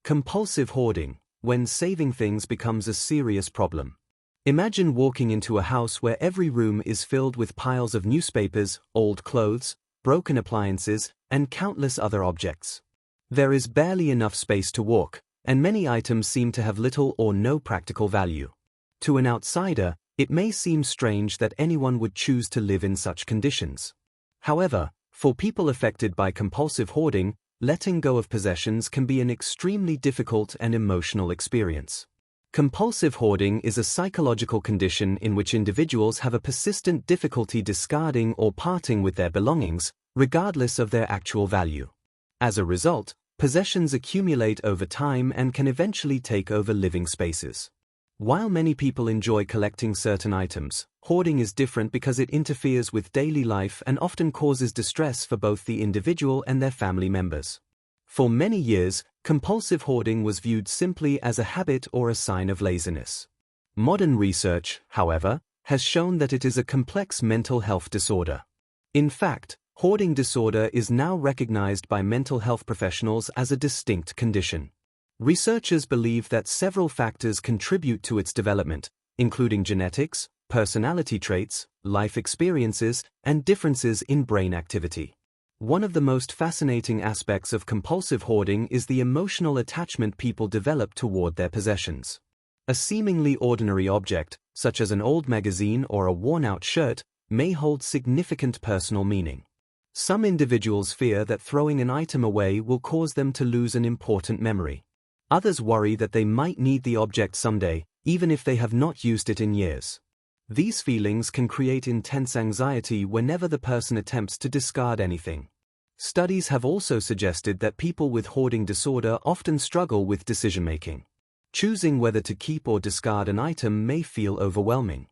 Compulsive hoarding, when saving things becomes a serious problem. Imagine walking into a house where every room is filled with piles of newspapers, old clothes, broken appliances, and countless other objects. There is barely enough space to walk, and many items seem to have little or no practical value. To an outsider, it may seem strange that anyone would choose to live in such conditions. However, for people affected by compulsive hoarding, letting go of possessions can be an extremely difficult and emotional experience. Compulsive hoarding is a psychological condition in which individuals have a persistent difficulty discarding or parting with their belongings, regardless of their actual value. As a result, possessions accumulate over time and can eventually take over living spaces. While many people enjoy collecting certain items, hoarding is different because it interferes with daily life and often causes distress for both the individual and their family members. For many years, compulsive hoarding was viewed simply as a habit or a sign of laziness. Modern research, however, has shown that it is a complex mental health disorder. In fact, hoarding disorder is now recognized by mental health professionals as a distinct condition. Researchers believe that several factors contribute to its development, including genetics, personality traits, life experiences, and differences in brain activity. One of the most fascinating aspects of compulsive hoarding is the emotional attachment people develop toward their possessions. A seemingly ordinary object, such as an old magazine or a worn-out shirt, may hold significant personal meaning. Some individuals fear that throwing an item away will cause them to lose an important memory. Others worry that they might need the object someday, even if they have not used it in years. These feelings can create intense anxiety whenever the person attempts to discard anything. Studies have also suggested that people with hoarding disorder often struggle with decision-making. Choosing whether to keep or discard an item may feel overwhelming.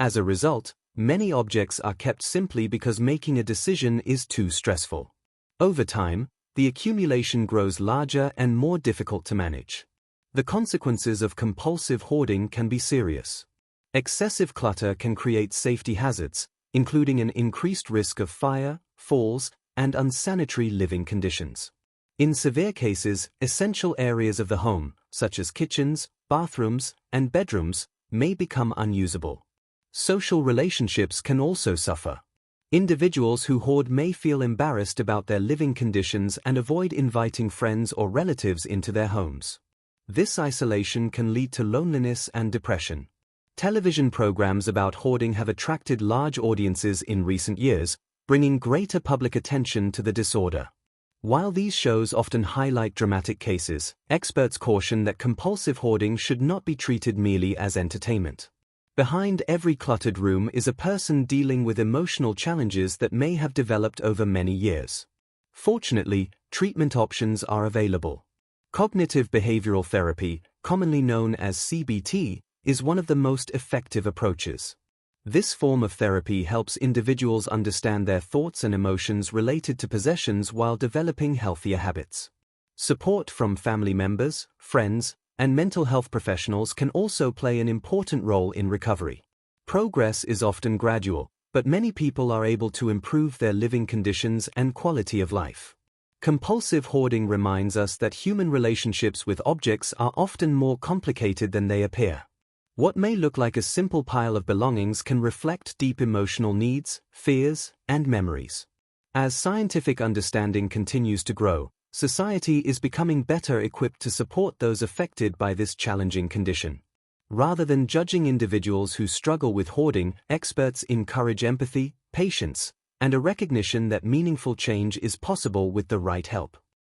As a result, many objects are kept simply because making a decision is too stressful. Over time, the accumulation grows larger and more difficult to manage. The consequences of compulsive hoarding can be serious. Excessive clutter can create safety hazards, including an increased risk of fire, falls, and unsanitary living conditions. In severe cases, essential areas of the home, such as kitchens, bathrooms, and bedrooms, may become unusable. Social relationships can also suffer. Individuals who hoard may feel embarrassed about their living conditions and avoid inviting friends or relatives into their homes. This isolation can lead to loneliness and depression. Television programs about hoarding have attracted large audiences in recent years, bringing greater public attention to the disorder. While these shows often highlight dramatic cases, experts caution that compulsive hoarding should not be treated merely as entertainment. Behind every cluttered room is a person dealing with emotional challenges that may have developed over many years. Fortunately, treatment options are available. Cognitive behavioral therapy, commonly known as CBT, is one of the most effective approaches. This form of therapy helps individuals understand their thoughts and emotions related to possessions while developing healthier habits. Support from family members, friends, and mental health professionals can also play an important role in recovery. Progress is often gradual, but many people are able to improve their living conditions and quality of life. Compulsive hoarding reminds us that human relationships with objects are often more complicated than they appear. What may look like a simple pile of belongings can reflect deep emotional needs, fears, and memories. As scientific understanding continues to grow, society is becoming better equipped to support those affected by this challenging condition. Rather than judging individuals who struggle with hoarding, experts encourage empathy, patience, and a recognition that meaningful change is possible with the right help.